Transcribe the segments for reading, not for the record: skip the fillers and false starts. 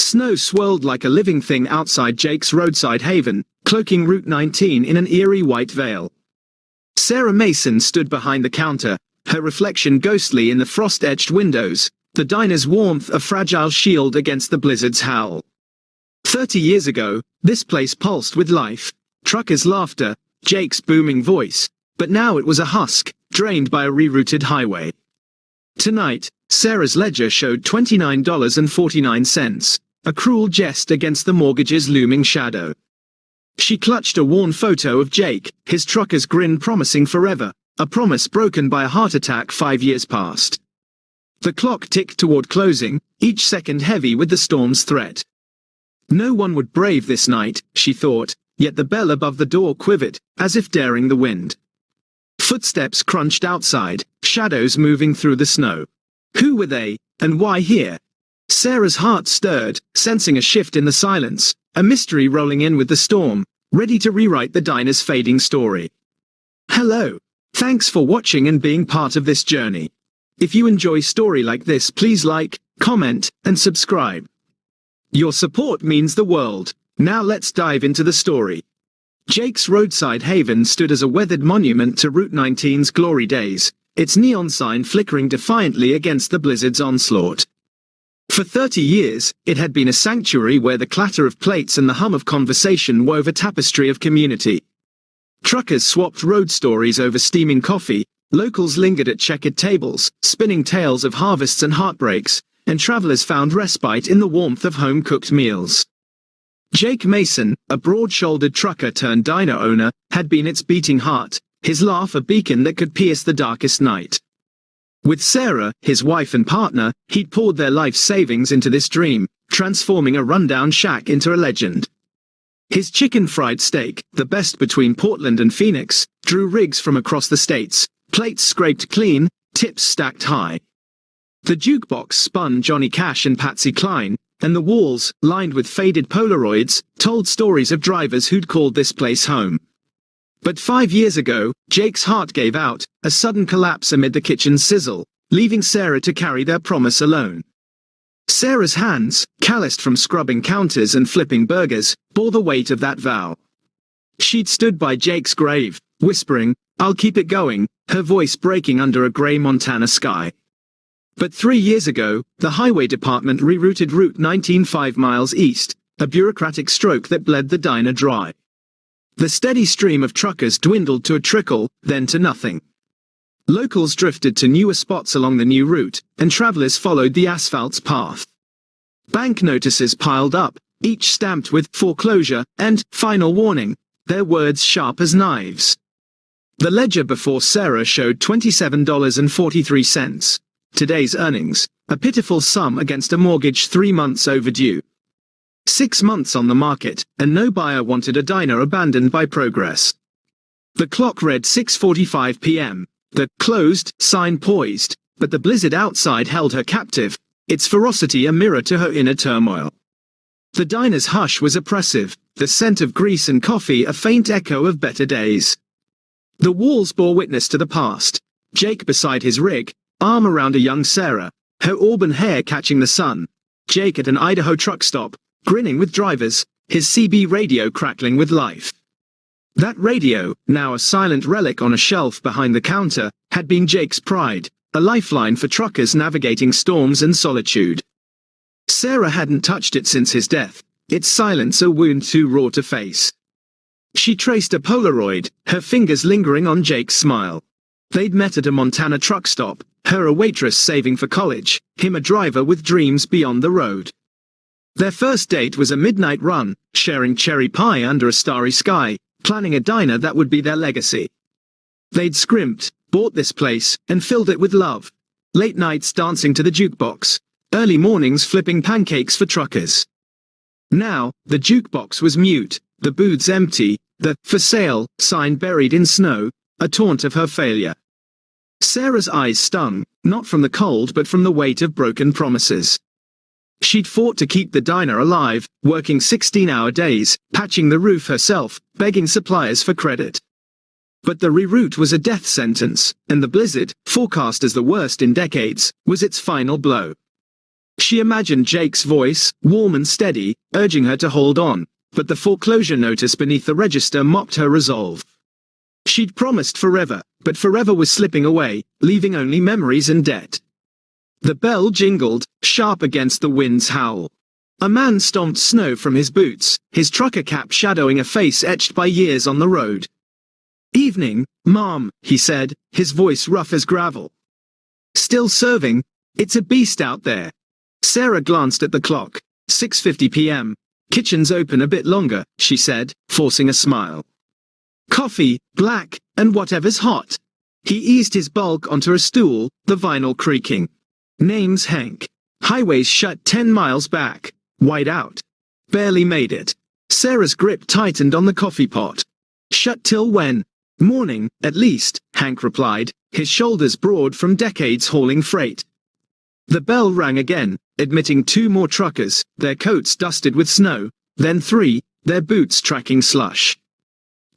Snow swirled like a living thing outside Jake's roadside haven, cloaking Route 19 in an eerie white veil. Sarah Mason stood behind the counter, her reflection ghostly in the frost-etched windows, the diner's warmth a fragile shield against the blizzard's howl. 30 years ago, this place pulsed with life, truckers' laughter, Jake's booming voice, but now it was a husk, drained by a rerouted highway. Tonight, Sarah's ledger showed $29.49, a cruel jest against the mortgage's looming shadow. She clutched a worn photo of Jake, his trucker's grin promising forever, a promise broken by a heart attack 5 years past. The clock ticked toward closing, each second heavy with the storm's threat. No one would brave this night, she thought, yet the bell above the door quivered, as if daring the wind. Footsteps crunched outside, shadows moving through the snow. Who were they, and why here? Sarah's heart stirred, sensing a shift in the silence, a mystery rolling in with the storm, ready to rewrite the diner's fading story. Hello. Thanks for watching and being part of this journey. If you enjoy story like this, please like, comment, and subscribe. Your support means the world. Now let's dive into the story. Jake's roadside haven stood as a weathered monument to Route 19's glory days, its neon sign flickering defiantly against the blizzard's onslaught. For 30 years, it had been a sanctuary where the clatter of plates and the hum of conversation wove a tapestry of community. Truckers swapped road stories over steaming coffee, locals lingered at checkered tables, spinning tales of harvests and heartbreaks, and travelers found respite in the warmth of home-cooked meals. Jake Mason, a broad-shouldered trucker turned diner owner, had been its beating heart, his laugh a beacon that could pierce the darkest night. With Sarah, his wife and partner, he'd poured their life savings into this dream, transforming a rundown shack into a legend. His chicken fried steak, the best between Portland and Phoenix, drew rigs from across the states, plates scraped clean, tips stacked high. The jukebox spun Johnny Cash and Patsy Cline, and the walls, lined with faded Polaroids, told stories of drivers who'd called this place home. But 5 years ago, Jake's heart gave out, a sudden collapse amid the kitchen's sizzle, leaving Sarah to carry their promise alone. Sarah's hands, calloused from scrubbing counters and flipping burgers, bore the weight of that vow. She'd stood by Jake's grave, whispering, "I'll keep it going," her voice breaking under a grey Montana sky. But 3 years ago, the highway department rerouted Route 19 5 miles east, a bureaucratic stroke that bled the diner dry. The steady stream of truckers dwindled to a trickle, then to nothing. Locals drifted to newer spots along the new route, and travelers followed the asphalt's path. Bank notices piled up, each stamped with "foreclosure" and "final warning," their words sharp as knives. The ledger before Sarah showed $27.43. Today's earnings, a pitiful sum against a mortgage 3 months overdue. 6 months on the market, and no buyer wanted a diner abandoned by progress. The clock read 6:45 p.m., the "closed" sign poised, but the blizzard outside held her captive, its ferocity a mirror to her inner turmoil. The diner's hush was oppressive, the scent of grease and coffee a faint echo of better days. The walls bore witness to the past. Jake beside his rig, arm around a young Sarah, her auburn hair catching the sun. Jake at an Idaho truck stop, grinning with drivers, his CB radio crackling with life. That radio, now a silent relic on a shelf behind the counter, had been Jake's pride, a lifeline for truckers navigating storms and solitude. Sarah hadn't touched it since his death, its silence a wound too raw to face. She traced a Polaroid, her fingers lingering on Jake's smile. They'd met at a Montana truck stop, her a waitress saving for college, him a driver with dreams beyond the road. Their first date was a midnight run, sharing cherry pie under a starry sky, planning a diner that would be their legacy. They'd scrimped, bought this place, and filled it with love. Late nights dancing to the jukebox, early mornings flipping pancakes for truckers. Now, the jukebox was mute, the booths empty, the "for sale" sign buried in snow, a taunt of her failure. Sarah's eyes stung, not from the cold but from the weight of broken promises. She'd fought to keep the diner alive, working 16-hour days, patching the roof herself, begging suppliers for credit. But the reroute was a death sentence, and the blizzard, forecast as the worst in decades, was its final blow. She imagined Jake's voice, warm and steady, urging her to hold on, but the foreclosure notice beneath the register mocked her resolve. She'd promised forever, but forever was slipping away, leaving only memories and debt. The bell jingled, sharp against the wind's howl. A man stomped snow from his boots, his trucker cap shadowing a face etched by years on the road. "Evening, Mom," he said, his voice rough as gravel. "Still serving? It's a beast out there." Sarah glanced at the clock. 6:50 p.m. "Kitchen's open a bit longer," she said, forcing a smile. "Coffee, black, and whatever's hot." He eased his bulk onto a stool, the vinyl creaking. "Name's Hank. Highways shut 10 miles back. White out. Barely made it." Sarah's grip tightened on the coffee pot. "Shut till when?" "Morning, at least," Hank replied, his shoulders broad from decades hauling freight. The bell rang again, admitting 2 more truckers, their coats dusted with snow, then 3, their boots tracking slush.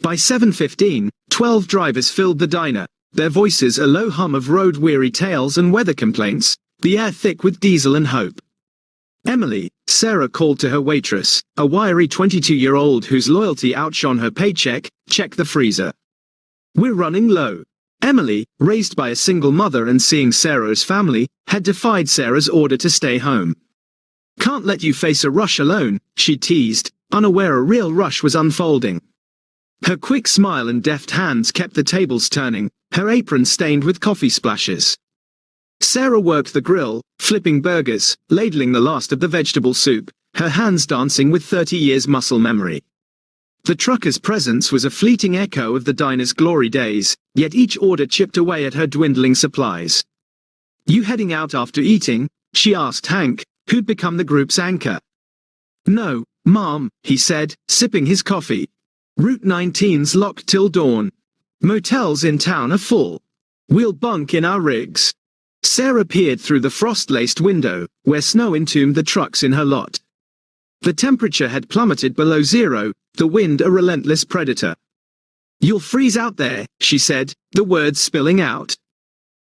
By 7:15, 12 drivers filled the diner, their voices a low hum of road-weary tales and weather complaints, the air thick with diesel and hope. "Emily," Sarah called to her waitress, a wiry 22-year-old whose loyalty outshone her paycheck, "check the freezer. We're running low." Emily, raised by a single mother and seeing Sarah's family, had defied Sarah's order to stay home. "Can't let you face a rush alone," she teased, unaware a real rush was unfolding. Her quick smile and deft hands kept the tables turning, her apron stained with coffee splashes. Sarah worked the grill, flipping burgers, ladling the last of the vegetable soup, her hands dancing with 30 years muscle memory. The trucker's presence was a fleeting echo of the diner's glory days, yet each order chipped away at her dwindling supplies. "You heading out after eating?" she asked Hank, who'd become the group's anchor. "No, Mom," he said, sipping his coffee. "Route 19's locked till dawn. Motels in town are full. We'll bunk in our rigs." Sarah peered through the frost-laced window, where snow entombed the trucks in her lot. The temperature had plummeted below zero, the wind a relentless predator. "You'll freeze out there," she said, the words spilling out.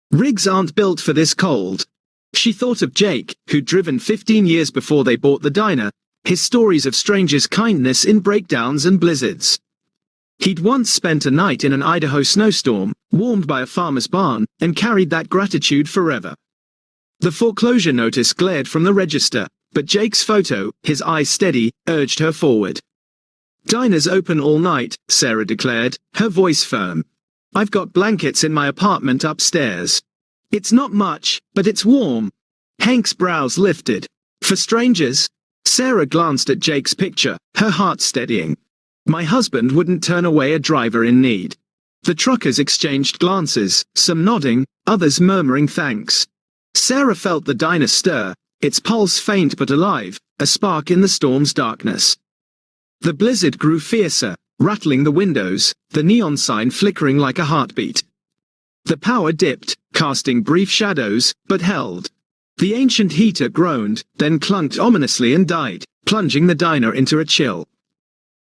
"Rigs aren't built for this cold." She thought of Jake, who'd driven 15 years before they bought the diner, his stories of strangers' kindness in breakdowns and blizzards. He'd once spent a night in an Idaho snowstorm, warmed by a farmer's barn, and carried that gratitude forever. The foreclosure notice glared from the register, but Jake's photo, his eyes steady, urged her forward. "Diner's open all night," Sarah declared, her voice firm. "I've got blankets in my apartment upstairs. It's not much, but it's warm." Hank's brows lifted. "For strangers?" Sarah glanced at Jake's picture, her heart steadying. "My husband wouldn't turn away a driver in need." The truckers exchanged glances, some nodding, others murmuring thanks. Sarah felt the diner stir, its pulse faint but alive, a spark in the storm's darkness. The blizzard grew fiercer, rattling the windows, the neon sign flickering like a heartbeat. The power dipped, casting brief shadows, but held. The ancient heater groaned, then clunked ominously and died, plunging the diner into a chill.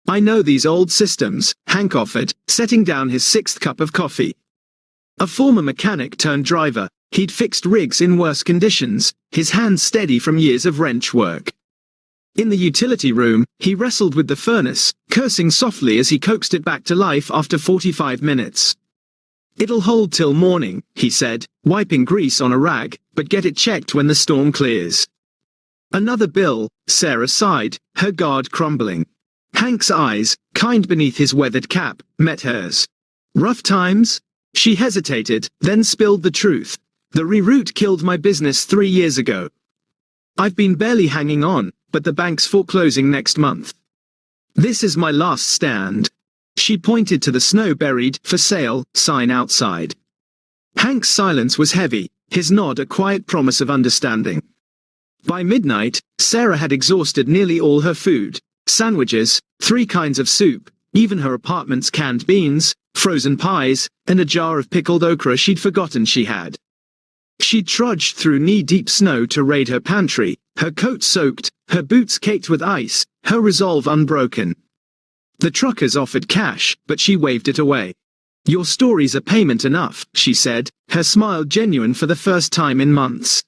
"I know these old systems," Hank offered, setting down his 6th cup of coffee. A former mechanic turned driver, he'd fixed rigs in worse conditions, his hands steady from years of wrench work. In the utility room, he wrestled with the furnace, cursing softly as he coaxed it back to life after 45 minutes. "It'll hold till morning," he said, wiping grease on a rag, "but get it checked when the storm clears." "Another bill," Sarah sighed, her guard crumbling. Hank's eyes, kind beneath his weathered cap, met hers. "Rough times?" She hesitated, then spilled the truth. "The reroute killed my business 3 years ago. I've been barely hanging on, but the bank's foreclosing next month. This is my last stand." She pointed to the snow-buried, "For sale," sign outside. Hank's silence was heavy, his nod a quiet promise of understanding. By midnight, Sarah had exhausted nearly all her food. Sandwiches, 3 kinds of soup, even her apartment's canned beans, frozen pies, and a jar of pickled okra she'd forgotten she had. She trudged through knee-deep snow to raid her pantry, her coat soaked, her boots caked with ice, her resolve unbroken. The truckers offered cash, but she waved it away. "Your stories are payment enough," she said, her smile genuine for the first time in months.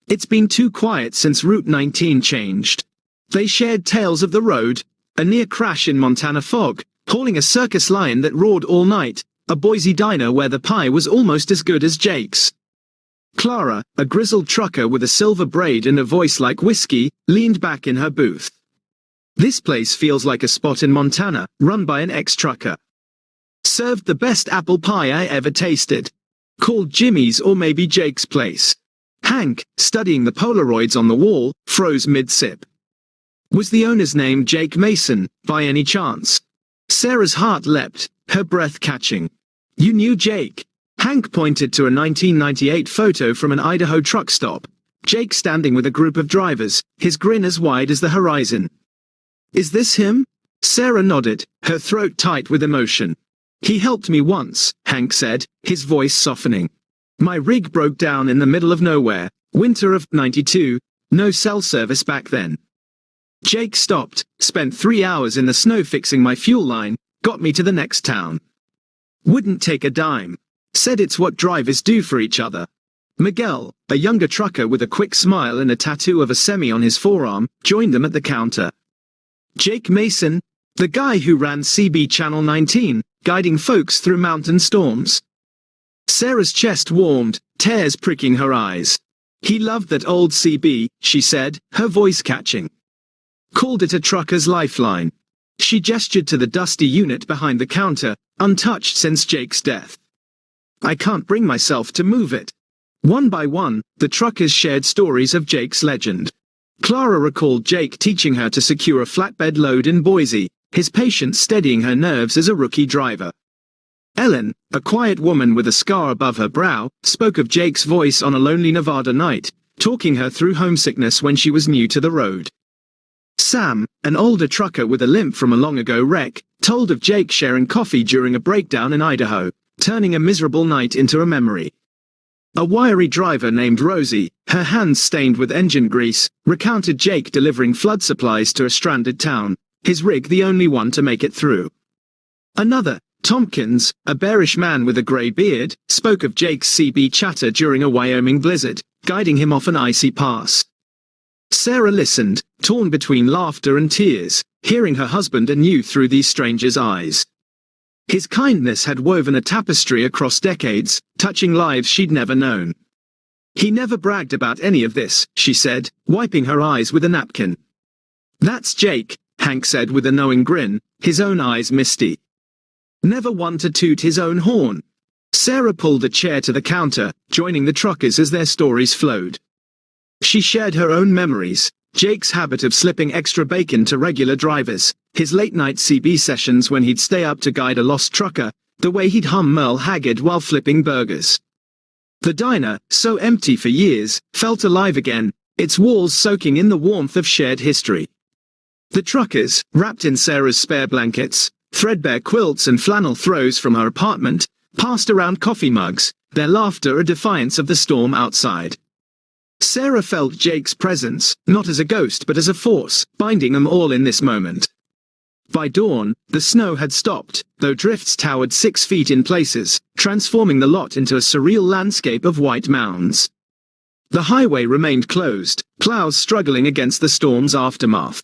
It's been too quiet since Route 19 changed. They shared tales of the road, a near crash in Montana fog, hauling a circus lion that roared all night, a Boise diner where the pie was almost as good as Jake's. Clara, a grizzled trucker with a silver braid and a voice like whiskey, leaned back in her booth. This place feels like a spot in Montana, run by an ex-trucker. Served the best apple pie I ever tasted. Called Jimmy's or maybe Jake's Place. Hank, studying the Polaroids on the wall, froze mid-sip. Was the owner's name Jake Mason, by any chance? Sarah's heart leapt, her breath catching. You knew Jake? Hank pointed to a 1998 photo from an Idaho truck stop. Jake standing with a group of drivers, his grin as wide as the horizon. Is this him? Sarah nodded, her throat tight with emotion. He helped me once, Hank said, his voice softening. My rig broke down in the middle of nowhere, winter of '92, no cell service back then. Jake stopped, spent 3 hours in the snow fixing my fuel line, got me to the next town. Wouldn't take a dime. Said it's what drivers do for each other. Miguel, a younger trucker with a quick smile and a tattoo of a semi on his forearm, joined them at the counter. Jake Mason, the guy who ran CB Channel 19, guiding folks through mountain storms. Sarah's chest warmed, tears pricking her eyes. He loved that old CB, she said, her voice catching. Called it a trucker's lifeline. She gestured to the dusty unit behind the counter, untouched since Jake's death. I can't bring myself to move it. One by one, the truckers shared stories of Jake's legend. Clara recalled Jake teaching her to secure a flatbed load in Boise, his patience steadying her nerves as a rookie driver. Ellen, a quiet woman with a scar above her brow, spoke of Jake's voice on a lonely Nevada night, talking her through homesickness when she was new to the road. Sam, an older trucker with a limp from a long-ago wreck, told of Jake sharing coffee during a breakdown in Idaho, turning a miserable night into a memory. A wiry driver named Rosie, her hands stained with engine grease, recounted Jake delivering flood supplies to a stranded town, his rig the only one to make it through. Another, Tompkins, a bearish man with a grey beard, spoke of Jake's CB chatter during a Wyoming blizzard, guiding him off an icy pass. Sarah listened, torn between laughter and tears, hearing her husband anew through these strangers' eyes. His kindness had woven a tapestry across decades, touching lives she'd never known. He never bragged about any of this, she said, wiping her eyes with a napkin. That's Jake, Hank said with a knowing grin, his own eyes misty. Never one to toot his own horn. Sarah pulled a chair to the counter, joining the truckers as their stories flowed. She shared her own memories, Jake's habit of slipping extra bacon to regular drivers, his late-night CB sessions when he'd stay up to guide a lost trucker, the way he'd hum Merle Haggard while flipping burgers. The diner, so empty for years, felt alive again, its walls soaking in the warmth of shared history. The truckers, wrapped in Sarah's spare blankets, threadbare quilts and flannel throws from her apartment, passed around coffee mugs, their laughter a defiance of the storm outside. Sarah felt Jake's presence, not as a ghost but as a force, binding them all in this moment. By dawn, the snow had stopped, though drifts towered 6 feet in places, transforming the lot into a surreal landscape of white mounds. The highway remained closed, plows struggling against the storm's aftermath.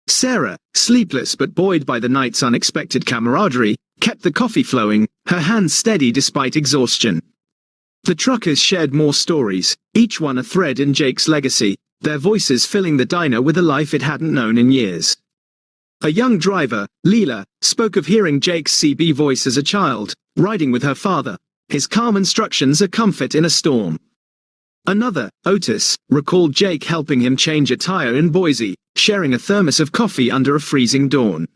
Sarah, sleepless but buoyed by the night's unexpected camaraderie, kept the coffee flowing, her hands steady despite exhaustion. The truckers shared more stories, each one a thread in Jake's legacy, their voices filling the diner with a life it hadn't known in years. A young driver, Leela, spoke of hearing Jake's CB voice as a child, riding with her father, his calm instructions a comfort in a storm. Another, Otis, recalled Jake helping him change a tire in Boise, sharing a thermos of coffee under a freezing dawn.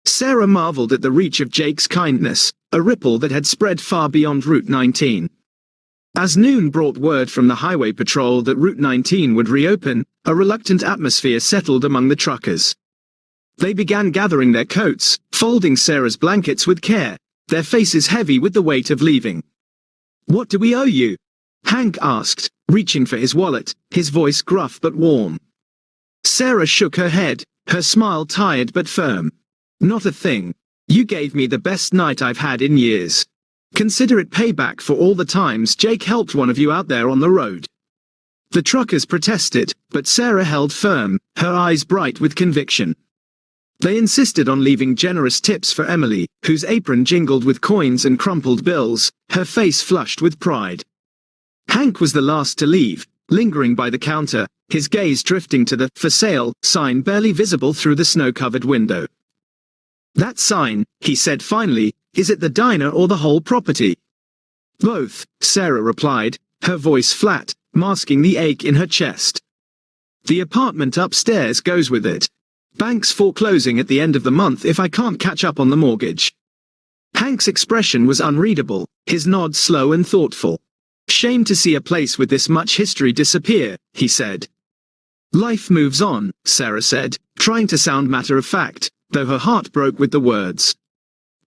Sarah marveled at the reach of Jake's kindness, a ripple that had spread far beyond Route 19. As noon brought word from the highway patrol that Route 19 would reopen, a reluctant atmosphere settled among the truckers. They began gathering their coats, folding Sarah's blankets with care, their faces heavy with the weight of leaving. What do we owe you? Hank asked, reaching for his wallet, his voice gruff but warm. Sarah shook her head, her smile tired but firm. Not a thing. You gave me the best night I've had in years. Consider it payback for all the times Jake helped one of you out there on the road. The truckers protested, but Sarah held firm, her eyes bright with conviction. They insisted on leaving generous tips for Emily, whose apron jingled with coins and crumpled bills, her face flushed with pride. Hank was the last to leave, lingering by the counter, his gaze drifting to the "For Sale" sign barely visible through the snow-covered window. "That sign," he said finally, "is it the diner or the whole property?" "Both," Sarah replied, her voice flat, masking the ache in her chest. "The apartment upstairs goes with it. Bank's foreclosing at the end of the month if I can't catch up on the mortgage." Hank's expression was unreadable, his nod slow and thoughtful. "Shame to see a place with this much history disappear," he said. "Life moves on," Sarah said, trying to sound matter-of-fact, though her heart broke with the words.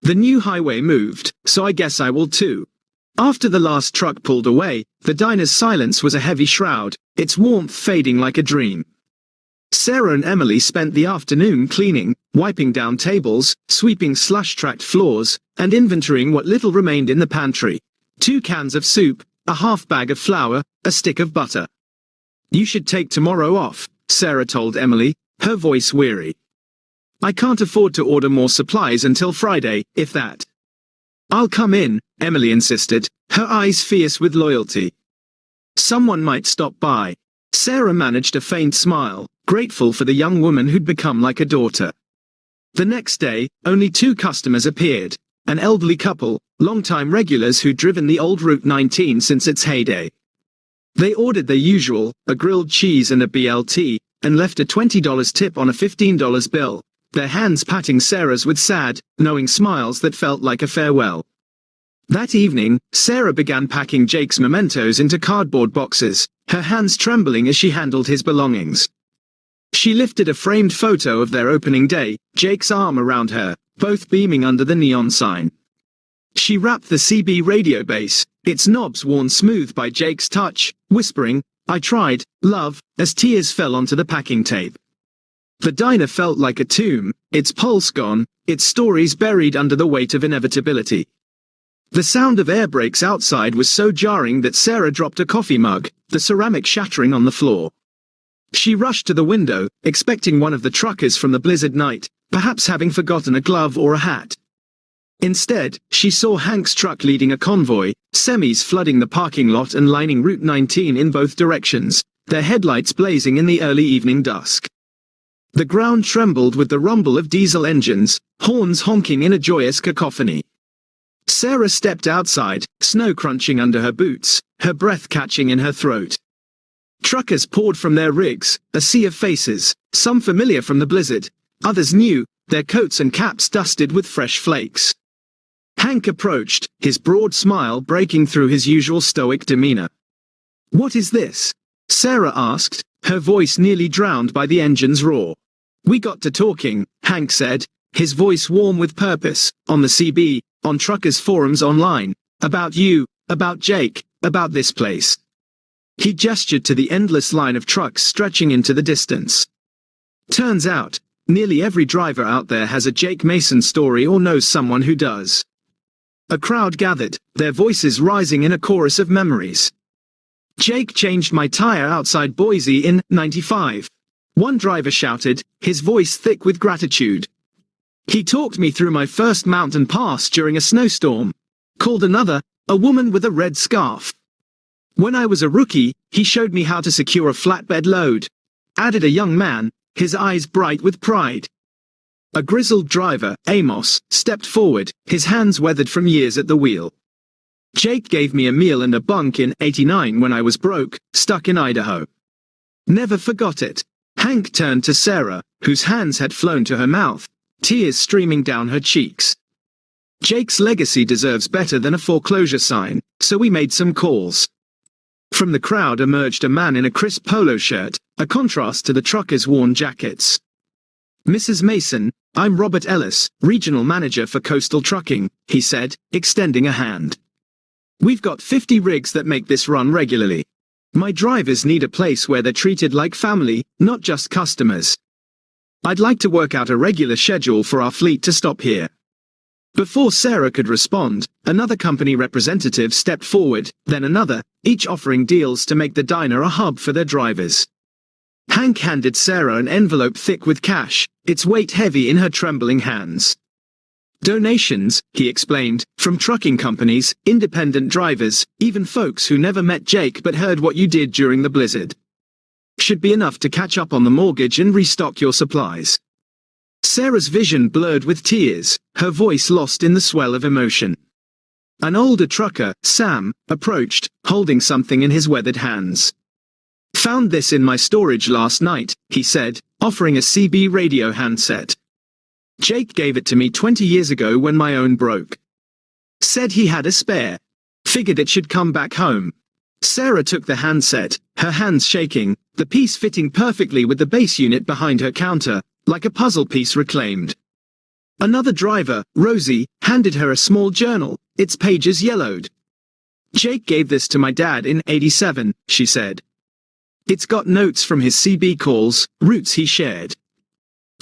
"The new highway moved, so I guess I will too." After the last truck pulled away, the diner's silence was a heavy shroud, its warmth fading like a dream. Sarah and Emily spent the afternoon cleaning, wiping down tables, sweeping slush-tracked floors, and inventorying what little remained in the pantry. 2 cans of soup, a half bag of flour, a stick of butter. "You should take tomorrow off," Sarah told Emily, her voice weary. "I can't afford to order more supplies until Friday, if that." "I'll come in," Emily insisted, her eyes fierce with loyalty. "Someone might stop by." Sarah managed a faint smile, grateful for the young woman who'd become like a daughter. The next day, only 2 customers appeared, an elderly couple, long-time regulars who'd driven the old Route 19 since its heyday. They ordered their usual, a grilled cheese and a BLT, and left a $20 tip on a $15 bill, their hands patting Sarah's with sad, knowing smiles that felt like a farewell. That evening, Sarah began packing Jake's mementos into cardboard boxes, her hands trembling as she handled his belongings. She lifted a framed photo of their opening day, Jake's arm around her, both beaming under the neon sign. She wrapped the CB radio base, its knobs worn smooth by Jake's touch, whispering, "I tried, love," as tears fell onto the packing tape. The diner felt like a tomb, its pulse gone, its stories buried under the weight of inevitability. The sound of air brakes outside was so jarring that Sarah dropped a coffee mug, the ceramic shattering on the floor. She rushed to the window, expecting one of the truckers from the blizzard night, perhaps having forgotten a glove or a hat. Instead, she saw Hank's truck leading a convoy, semis flooding the parking lot and lining Route 19 in both directions, their headlights blazing in the early evening dusk. The ground trembled with the rumble of diesel engines, horns honking in a joyous cacophony. Sarah stepped outside, snow crunching under her boots, her breath catching in her throat. Truckers poured from their rigs, a sea of faces, some familiar from the blizzard, others new, their coats and caps dusted with fresh flakes. Hank approached, his broad smile breaking through his usual stoic demeanor. "What is this?" Sarah asked, her voice nearly drowned by the engine's roar. "We got to talking," Hank said, his voice warm with purpose, "on the CB, on truckers' forums online, about you, about Jake, about this place." He gestured to the endless line of trucks stretching into the distance. "Turns out, nearly every driver out there has a Jake Mason story or knows someone who does." A crowd gathered, their voices rising in a chorus of memories. "Jake changed my tire outside Boise in '95. One driver shouted, his voice thick with gratitude. "He talked me through my first mountain pass during a snowstorm," called another, a woman with a red scarf. "When I was a rookie, he showed me how to secure a flatbed load," added a young man, his eyes bright with pride. A grizzled driver, Amos, stepped forward, his hands weathered from years at the wheel. "Jake gave me a meal and a bunk in '89 when I was broke, stuck in Idaho. Never forgot it." Hank turned to Sarah, whose hands had flown to her mouth, tears streaming down her cheeks. "Jake's legacy deserves better than a foreclosure sign, so we made some calls." From the crowd emerged a man in a crisp polo shirt, a contrast to the truckers' worn jackets. "Mrs. Mason, I'm Robert Ellis, Regional Manager for Coastal Trucking," he said, extending a hand. "We've got 50 rigs that make this run regularly. My drivers need a place where they're treated like family, not just customers. I'd like to work out a regular schedule for our fleet to stop here." Before Sarah could respond, another company representative stepped forward, then another, each offering deals to make the diner a hub for their drivers. Hank handed Sarah an envelope thick with cash, its weight heavy in her trembling hands. Donations, he explained, from trucking companies, independent drivers, even folks who never met Jake but heard what you did during the blizzard. Should be enough to catch up on the mortgage and restock your supplies. Sarah's vision blurred with tears, her voice lost in the swell of emotion. An older trucker, Sam, approached, holding something in his weathered hands. Found this in my storage last night, he said, offering a CB radio handset. Jake gave it to me 20 years ago when my own broke. Said he had a spare. Figured it should come back home. Sarah took the handset, her hands shaking, the piece fitting perfectly with the base unit behind her counter, like a puzzle piece reclaimed. Another driver, Rosie, handed her a small journal, its pages yellowed. Jake gave this to my dad in '87, she said. It's got notes from his CB calls, routes he shared.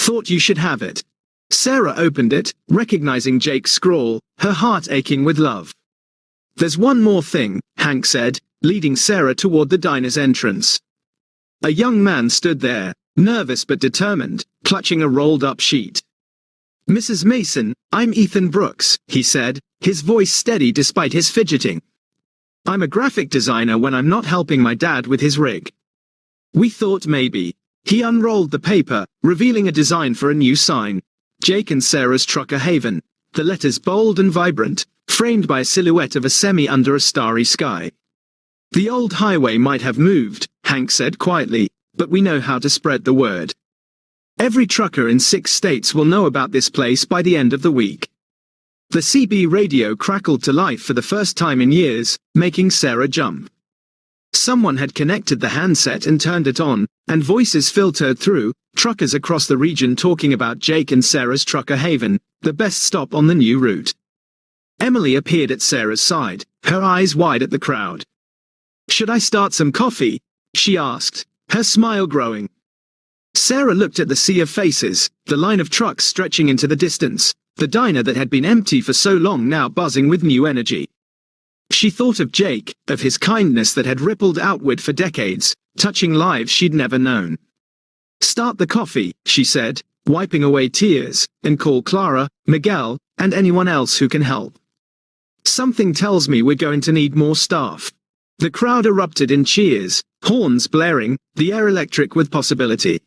Thought you should have it. Sarah opened it, recognizing Jake's scrawl, her heart aching with love. There's one more thing, Hank said, leading Sarah toward the diner's entrance. A young man stood there, nervous but determined, clutching a rolled-up sheet. Mrs. Mason, I'm Ethan Brooks, he said, his voice steady despite his fidgeting. I'm a graphic designer when I'm not helping my dad with his rig. We thought maybe. He unrolled the paper, revealing a design for a new sign. Jake and Sarah's Trucker Haven, the letters bold and vibrant, framed by a silhouette of a semi under a starry sky. The old highway might have moved, Hank said quietly, but we know how to spread the word. Every trucker in 6 states will know about this place by the end of the week. The CB radio crackled to life for the first time in years, making Sarah jump. Someone had connected the handset and turned it on, and voices filtered through, truckers across the region talking about Jake and Sarah's Trucker Haven, the best stop on the new route. Emily appeared at Sarah's side, her eyes wide at the crowd. Should I start some coffee? She asked, her smile growing. Sarah looked at the sea of faces, the line of trucks stretching into the distance, the diner that had been empty for so long now buzzing with new energy. She thought of Jake, of his kindness that had rippled outward for decades, touching lives she'd never known. Start the coffee, she said, wiping away tears, and call Clara, Miguel, and anyone else who can help. Something tells me we're going to need more staff. The crowd erupted in cheers, horns blaring, the air electric with possibility.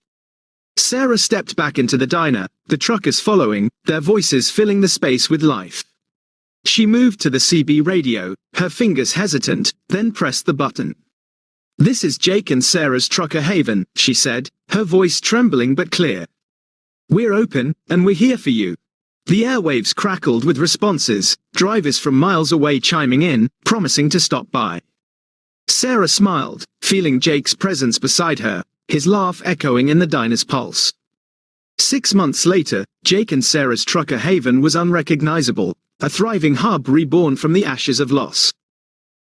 Sarah stepped back into the diner, the truckers following, their voices filling the space with life. She moved to the CB radio, her fingers hesitant, then pressed the button. This is Jake and Sarah's Trucker Haven, she said, her voice trembling but clear. We're open, and we're here for you. The airwaves crackled with responses, drivers from miles away chiming in, promising to stop by. Sarah smiled, feeling Jake's presence beside her, his laugh echoing in the diner's pulse. 6 months later, Jake and Sarah's Trucker Haven was unrecognizable, a thriving hub reborn from the ashes of loss.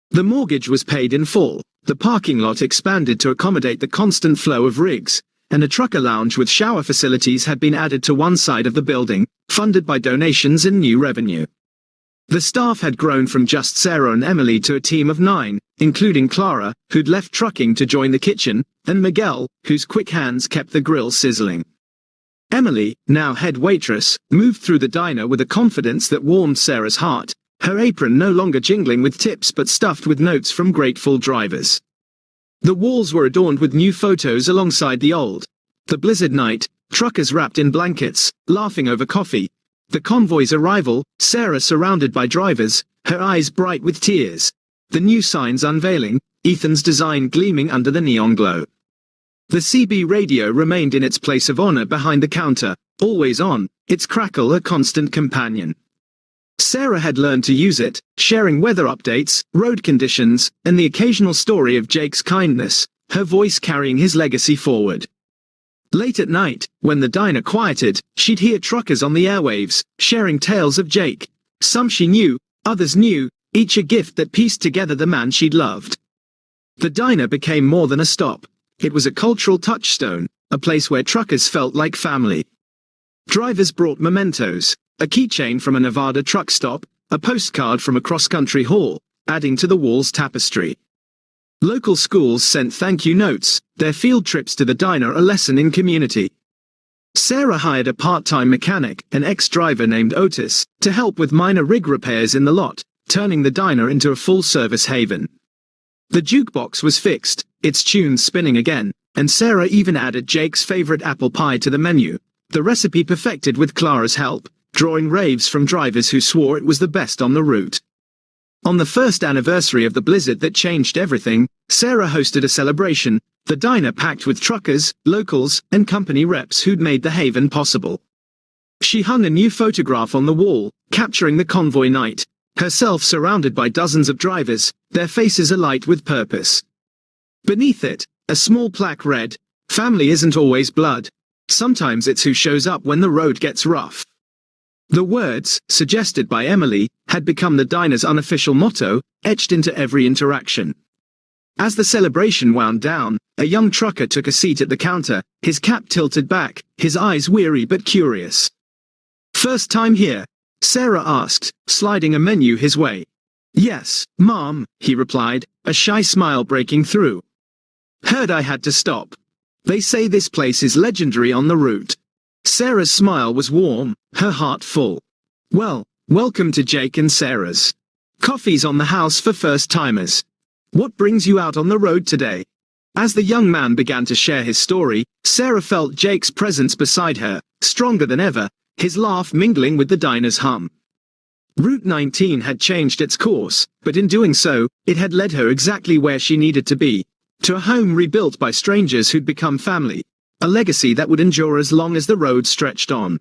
The mortgage was paid in full, the parking lot expanded to accommodate the constant flow of rigs, and a trucker lounge with shower facilities had been added to one side of the building, funded by donations and new revenue. The staff had grown from just Sarah and Emily to a team of 9, including Clara, who'd left trucking to join the kitchen, and Miguel, whose quick hands kept the grill sizzling. Emily, now head waitress, moved through the diner with a confidence that warmed Sarah's heart, her apron no longer jingling with tips but stuffed with notes from grateful drivers. The walls were adorned with new photos alongside the old. The blizzard night, truckers wrapped in blankets, laughing over coffee. The convoy's arrival, Sarah surrounded by drivers, her eyes bright with tears. The new signs unveiling, Ethan's design gleaming under the neon glow. The CB radio remained in its place of honor behind the counter, always on, its crackle a constant companion. Sarah had learned to use it, sharing weather updates, road conditions, and the occasional story of Jake's kindness, her voice carrying his legacy forward. Late at night, when the diner quieted, she'd hear truckers on the airwaves, sharing tales of Jake. Some she knew, others knew, each a gift that pieced together the man she'd loved. The diner became more than a stop. It was a cultural touchstone, a place where truckers felt like family. Drivers brought mementos, a keychain from a Nevada truck stop, a postcard from a cross-country haul, adding to the wall's tapestry. Local schools sent thank you notes, their field trips to the diner a lesson in community. Sarah hired a part-time mechanic, an ex-driver named Otis, to help with minor rig repairs in the lot, turning the diner into a full-service haven. The jukebox was fixed, its tunes spinning again, and Sarah even added Jake's favorite apple pie to the menu, the recipe perfected with Clara's help, drawing raves from drivers who swore it was the best on the route. On the first anniversary of the blizzard that changed everything, Sarah hosted a celebration, the diner packed with truckers, locals, and company reps who'd made the haven possible. She hung a new photograph on the wall, capturing the convoy night, herself surrounded by dozens of drivers, their faces alight with purpose. Beneath it, a small plaque read, "Family isn't always blood. Sometimes it's who shows up when the road gets rough." The words, suggested by Emily, had become the diner's unofficial motto, etched into every interaction. As the celebration wound down, a young trucker took a seat at the counter, his cap tilted back, his eyes weary but curious. "First time here?" Sarah asked, sliding a menu his way. "Yes, Mom," he replied, a shy smile breaking through. "Heard I had to stop. They say this place is legendary on the route." Sarah's smile was warm, her heart full. "Well, welcome to Jake and Sarah's. Coffee's on the house for first-timers. What brings you out on the road today?" As the young man began to share his story, Sarah felt Jake's presence beside her, stronger than ever, his laugh mingling with the diner's hum. Route 19 had changed its course, but in doing so, it had led her exactly where she needed to be, to a home rebuilt by strangers who'd become family. A legacy that would endure as long as the road stretched on.